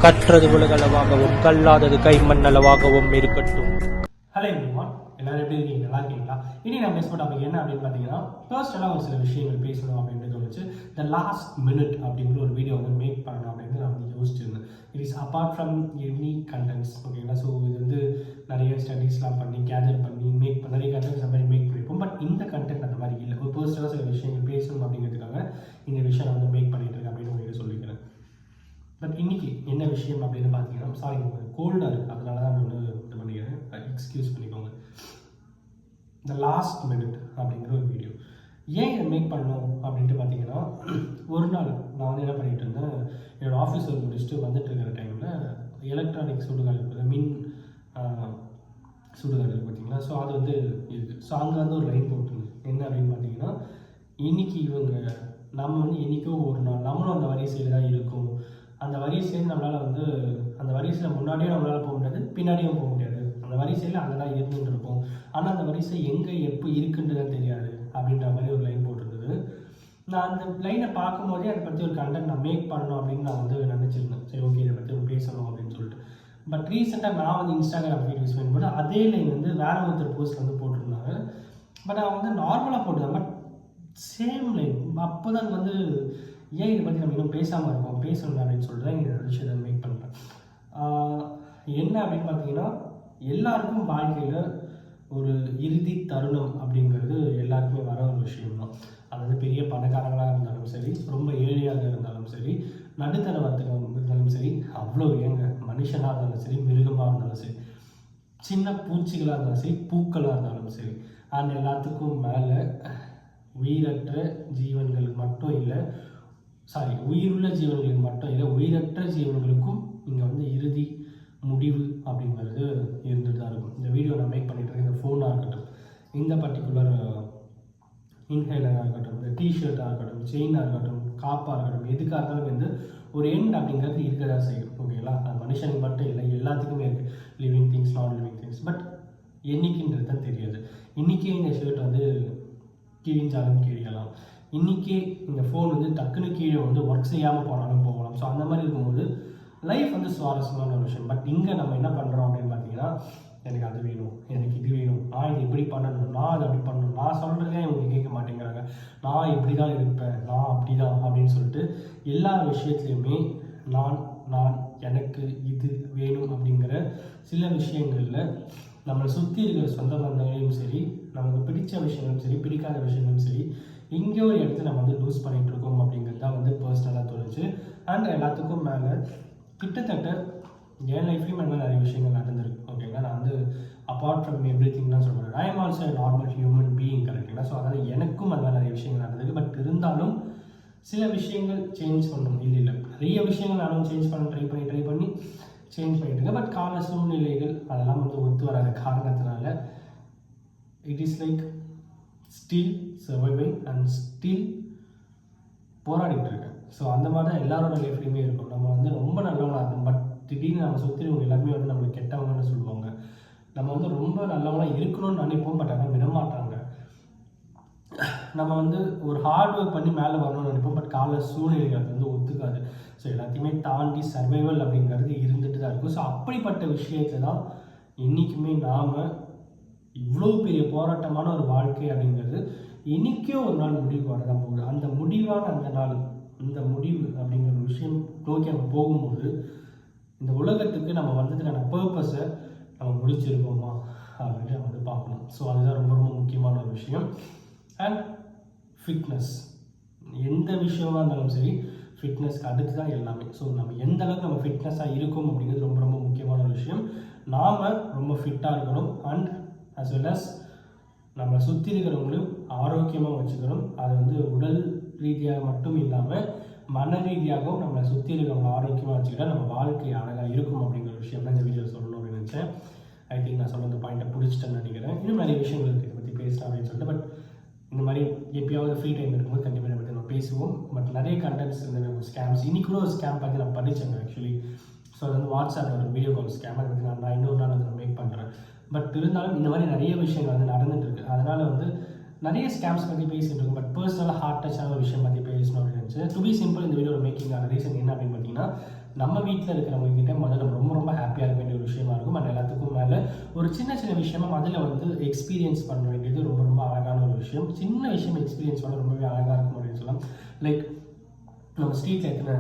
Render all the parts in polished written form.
கற்றது உலகளவாகவும் கல்லாதது கைமண்ணளவாகவும் இருக்கட்டும். Hello everyone, எல்லாரும் எப்படி இருக்கீங்க? நல்லா இருக்கீங்களா? இனி நான் பேச டாபிக் என்ன அப்படின்னு பார்த்தீங்கன்னா, பர்சனலாக ஒரு சில விஷயங்கள் பேசணும் அப்படின்ட்டு தோணுச்சு. த லாஸ்ட் மினிட் அப்படிங்கிற ஒரு வீடியோ வந்து மேக் பண்ணணும் அப்படின்னு நான் வந்து யோசிச்சிருந்தேன். It is apart from any contents, ஓகேங்களா? ஸோ இது வந்து நிறைய ஸ்டடீஸ்லாம் பண்ணி கேதர் பண்ணி நிறைய கண்டென்ட்ஸ் அந்த மாதிரி மேக் பண்ணியிருப்போம். பட் இந்த கண்டென்ட் அந்த மாதிரி இல்லை. ஒரு பர்சனலாக சில விஷயங்கள் பேசணும் அப்படிங்கிறதுக்காக இந்த விஷயம் வந்து மேக் பண்ணிட்டு இருக்கேன் அப்படின்னு உங்களுக்கு சொல்லிக்கிறேன். பட் இன்னைக்கு என்ன விஷயம் அப்படின்னு பார்த்தீங்கன்னா, சாரி கோல்டாக இருக்குது, அதனால தான் நான் வந்து இது பண்ணிக்கிறேன், எக்ஸ்கியூஸ் பண்ணிக்கோங்க. த லாஸ்ட் மினிட் அப்படிங்கிற ஒரு வீடியோ ஏன் இதை மேக் பண்ணணும் அப்படின்ட்டு பார்த்தீங்கன்னா, ஒரு நாள் நான் வந்து என்ன பண்ணிகிட்டு இருந்தேன், என்னோடய ஆஃபீஸ் ஒர்க் முடிச்சுட்டு வந்துட்டு இருக்கிற டைமில் எலக்ட்ரானிக் சுடுகாடு இருக்குது, மின் சுடுகாடு இருக்குது பார்த்தீங்களா? ஸோ அது வந்து இருக்குது. ஸோ அங்கே வந்து ஒரு லைன் போட்டுருங்க. என்ன அப்படின்னு பார்த்தீங்கன்னா, இன்றைக்கி நம்ம வந்து என்றைக்கோ ஒரு நாள் நம்மளும் அந்த வரிசையில் தான் இருக்கும். அந்த வரிசையில் நம்மளால் வந்து அந்த வரிசையில் முன்னாடியும் நம்மளால் போக முடியாது, பின்னாடியும் போக முடியாது. அந்த வரிசையில் அங்கே தான் இருந்துகிட்டு இருக்கும். ஆனால் அந்த வரிசை எங்கே எப்போ இருக்குன்றது தெரியாது அப்படின்ற மாதிரி ஒரு லைன் போட்டிருந்தது. நான் அந்த லைனை பார்க்கும்போதே அதை பற்றி ஒரு கண்டென்ட் நான் மேக் பண்ணணும் அப்படின்னு நான் வந்து நினச்சிருந்தேன். சரி, ஓகே, இதை பற்றி பேசணும் அப்படின்னு சொல்லிட்டு. பட் ரீசெண்டாக நான் வந்து இன்ஸ்டாகிராம் ஃபீட் யூஸ் பண்ணும்போது அதே லைன் வந்து வேற ஒருத்தர் போஸ்ட் வந்து போட்டிருந்தாங்க. பட் அவன் வந்து நார்மலாக போட்டுருந்தேன். But same line. அப்போ தான் வந்து ஏன் இதை பற்றி நம்ம இன்னும் பேசாமல் இருக்கோம், பேசணும் அப்படின்னு சொல்லிட்டு தான் இந்த விஷயத்தை மேக் பண்ணுறேன். என்ன அப்படின்னு பார்த்தீங்கன்னா, எல்லாருக்கும் வாழ்க்கையில் ஒரு இறுதி தருணம் அப்படிங்கிறது எல்லாருக்குமே வர ஒரு விஷயம்தான். அதாவது பெரிய பணக்காரங்களாக இருந்தாலும் சரி, ரொம்ப ஏழையாக இருந்தாலும் சரி, நடுத்தர வர்த்தகம் இருந்தாலும் சரி, அவ்வளோ ஏங்க மனுஷனாக இருந்தாலும் சரி, மிருகமாக இருந்தாலும் சரி, சின்ன பூச்சிகளாக இருந்தாலும் சரி, பூக்களாக இருந்தாலும் சரி, அந்த எல்லாத்துக்கும் மேலே உயிரற்ற ஜீவன்களுக்கு மட்டும் இல்லை, உயிருள்ள ஜீவன்களுக்கு மட்டும் இல்லை, உயிரற்ற ஜீவன்களுக்கும் இங்கே வந்து இறுதி முடிவு அப்படிங்கிறது இருந்துட்டு தான் இருக்கும். இந்த வீடியோ நான் மேக் பண்ணிட்டு இருக்கேன். இந்த ஃபோனாக இருக்கட்டும், இந்த பர்டிகுலர் இன்ஹேலராக இருக்கட்டும், இந்த டிஷர்ட்டாக இருக்கட்டும், செயினாக இருக்கட்டும், காப்பாக இருக்கட்டும், எதுக்காக இருந்தாலும் வந்து ஒரு எண்ட் அப்படிங்கிறது இருக்க தான் செய்யும், ஓகேங்களா? அது மனுஷனுக்கு மட்டும் இல்லை, எல்லாத்துக்குமே இருக்குது. Living things, non living things. But என்னைக்குன்றது தான் தெரியாது. இன்றைக்கே இந்த ஷர்ட் வந்து கிழிஞ்சாலும் கிழியலாம், இன்றைக்கே இந்த ஃபோன் வந்து டக்குன்னு கீழே வந்து ஒர்க் செய்யாமல் போனாலும் போகலாம். ஸோ அந்த மாதிரி இருக்கும்போது லைஃப் வந்து சுவாரஸ்யமான ஒரு விஷயம். பட் இங்கே நம்ம என்ன பண்ணுறோம் அப்படின்னு பார்த்தீங்கன்னா, எனக்கு அது வேணும், எனக்கு இது வேணும், நான் இது இப்படி பண்ணணும், நான் அதை அப்படி பண்ணணும், நான் சொல்கிறதே இவங்க கேட்க மாட்டேங்கிறாங்க, நான் இப்படி தான் இருப்பேன், நான் அப்படி தான் அப்படின்னு சொல்லிட்டு எல்லா விஷயத்துலையுமே நான் எனக்கு இது வேணும் அப்படிங்கிற சில விஷயங்களில் நம்மளை சுற்றி இருக்கிற சொந்த பந்தங்களையும் சரி, நமக்கு பிடிச்ச விஷயங்களும் சரி, பிடிக்காத விஷயங்களும் சரி, இங்கே ஒரு இடத்துல நம்ம வந்து லூஸ் பண்ணிகிட்டு இருக்கோம் அப்படிங்கிறது தான் வந்து பர்சனலாக தோணுச்சு. அண்ட் எல்லாத்துக்கும் மேலே கிட்டத்தட்ட என் லைஃப்லேயும் என்ன நிறைய விஷயங்கள் நடந்திருக்கு, ஓகேங்களா? நான் வந்து அப்பார்ட் ஃப்ரம் எவ்ரி திங் தான் சொல்கிறேன். I am also normal human being, கரெக்டுங்களா? ஸோ அதனால் எனக்கும் அது மாதிரி நிறைய விஷயங்கள் நடந்திருக்கு. பட் இருந்தாலும் சில விஷயங்கள் சேஞ்ச் பண்ணணும், இல்லை நிறைய விஷயங்கள் நானும் சேஞ்ச் பண்ண ட்ரை பண்ணி சேஞ்ச் பண்ணிட்டு இருக்கேன். பட் கால சூழ்நிலைகள் அதெல்லாம் வந்து ஒத்து வராத காரணத்தினால it is like still surviving and still போராடிட்டு இருக்கேன். ஸோ அந்த மாதிரி தான் எல்லாரோட லைஃப்லையுமே இருக்கும். நம்ம வந்து ரொம்ப நல்லவங்களாக இருக்கும், பட் திடீர்னு நம்ம சுற்றினவங்க எல்லாருமே வந்து நம்மளை கெட்டவங்கன்னு சொல்லுவாங்க. நம்ம வந்து ரொம்ப நல்லவங்களாக இருக்கணும்னு நினைப்போம், பட் ஆனால் விடமாட்டாங்க. நம்ம வந்து ஒரு ஹார்ட் ஒர்க் பண்ணி மேலே வரணும்னு நினைப்போம், பட் கால சூழ்நிலைகள் அது வந்து ஒத்துக்காது. ஸோ எல்லாத்தையுமே தாண்டி சர்வைவல் அப்படிங்கிறது இருந்துட்டு தான் இருக்கும். ஸோ அப்படிப்பட்ட விஷயத்தை தான் என்றைக்குமே நாம் இவ்வளோ பெரிய போராட்டமான ஒரு வாழ்க்கை அப்படிங்கிறது இன்றைக்கே ஒரு நாள் முடிவுக்கு வரதான் போகுது. அந்த முடிவான அந்த நாள், இந்த முடிவு அப்படிங்கிற ஒரு விஷயம் நோக்கி நம்ம போகும்போது இந்த உலகத்துக்கு நம்ம வந்ததுக்கான பர்பஸை நம்ம முடிச்சிருக்கோமா அப்படின்ட்டு நம்ம வந்து பார்க்கணும். ஸோ அதுதான் ரொம்ப ரொம்ப முக்கியமான ஒரு விஷயம். அண்ட் ஃபிட்னஸ், எந்த விஷயமாக இருந்தாலும் சரி, ஃபிட்னஸ்க்கு அடுத்து தான் எல்லாமே. ஸோ நம்ம எந்த அளவுக்கு நம்ம ஃபிட்னஸாக இருக்கோம் அப்படிங்கிறது ரொம்ப ரொம்ப முக்கியமான ஒரு விஷயம். நாம் ரொம்ப ஃபிட்டாக இருக்கணும். அண்ட் அஸ் வெல் அஸ் நம்மளை சுற்றி இருக்கிறவங்களையும் ஆரோக்கியமாக வச்சுக்கணும். அது வந்து உடல் ரீதியாக மட்டும் இல்லாமல் மன ரீதியாகவும் நம்மளை சுற்றி இருக்கிறவங்களை ஆரோக்கியமாக வச்சுக்கிட்டா நம்ம வாழ்க்கை அழகாக இருக்கும் அப்படிங்கிற விஷயம் தான் இந்த வீடியோவில் சொல்லணும் அப்படின்னு நினச்சேன். ஐ திங்க் நான் சொல்ல அந்த பாயிண்ட்டை பிடிச்சிட்டேன்னு நினைக்கிறேன். இன்னும் நிறைய விஷயங்கள் இருக்குது இதை பற்றி பேசலாம் அப்படின்னு சொல்லிட்டு. பட் இந்த மாதிரி எப்பயாவது ஃப்ரீ டைம் இருக்கும்போது கண்டிப்பாக இதை பற்றி நம்ம பேசுவோம். பட் நிறைய கண்டென்ட்ஸ் இந்த ஸ்கேம்ஸ், இன்னைக்கு கூட ஒரு ஸ்கேம் பார்த்து நான் படித்தேங்க ஆக்சுவலி. ஸோ அது வந்து வாட்ஸ்அப்பில் ஒரு வீடியோ கால் ஸ்கேம், அதை பற்றி நான் இன்னொரு நாள் வந்து நான் மேக் பண்ணுறேன். பட் இருந்தாலும் இந்த மாதிரி நிறைய விஷயங்கள் வந்து நடந்துகிட்ருக்கு. அதனால் வந்து நிறைய ஸ்கேம்ஸ் பற்றி பேசிகிட்டு இருக்கும். பட் பர்சனலாக ஹார்ட் டச்சான ஒரு விஷயம் பற்றி பேசணும் அப்படின்னு நினச்சி டு பி சிம்பிள் இந்த வீடியோ மேக்கிங்கான ரீசன் என்ன அப்படின்னு பார்த்தீங்கன்னா, நம்ம வீட்டில் இருக்கிறவங்க கிட்ட முதல்ல ரொம்ப ரொம்ப ஹாப்பியாக இருக்க வேண்டிய ஒரு விஷயமா இருக்கும். அண்ட் எல்லாத்துக்கும் மேலே ஒரு சின்ன சின்ன விஷயமா அதில் வந்து எக்ஸ்பீரியன்ஸ் பண்ண வேண்டியது ரொம்ப ரொம்ப அழகான ஒரு விஷயம். சின்ன விஷயம் எக்ஸ்பீரியன்ஸ் பண்ண ரொம்பவே அழகாக இருக்கும் அப்படின்னு சொல்லலாம். லைக் நம்ம ஸ்ட்ரீட்டில் எத்தனை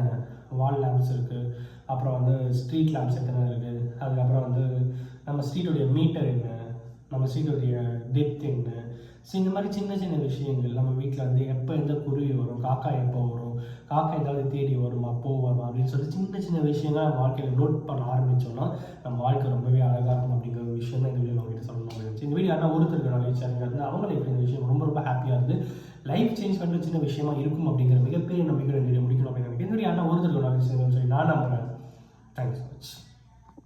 வால் லேம்ப்ஸ் இருக்குது, அப்புறம் வந்து ஸ்ட்ரீட் லேம்ப்ஸ் எத்தனை இருக்குது, அதுக்கப்புறம் வந்து நம்ம ஸ்ட்ரீட்டுடைய மீட்டர் என்ன, நம்ம ஸ்ட்ரீட்டுடைய டெப்த் என்ன. ஸோ இந்த மாதிரி சின்ன சின்ன விஷயங்கள் நம்ம வீட்டில் வந்து எப்போ எந்த குருவி வரும், காக்கா எப்போ வரும், காக்கா ஏதாவது தேடி வருமா போவாமா அப்படின்னு சொல்லி சின்ன சின்ன விஷயங்கள் நம்ம வாழ்க்கையில் நோட் பண்ண ஆரம்பித்தோம்னா நம்ம வாழ்க்கை ரொம்பவே அழகாக இருக்கும் அப்படிங்கிற ஒரு விஷயம் தான் இந்த வீடியோ நம்ம கிட்ட சொல்லணும் அப்படின்னு. இந்த வீடியோ யாரா ஒருத்தருக்கு நாலேஜ் வந்து அவங்க லைஃப் இந்த விஷயம் ரொம்ப ரொம்ப ஹாப்பியாக இருந்து லைஃப் சேஞ்ச் பண்ணுற சின்ன விஷயமா இருக்கும் அப்படிங்கிற மிகப்பெரிய நம்பிக்கை இந்த வீடியோ முடிக்கணும் அப்படின்னு நினைக்கிறேன். இந்த வீடியோ யாரா ஒருத்தருக்கு நாலேஜ் சொல்லி நான் நம்புகிறேன். Thanks so much.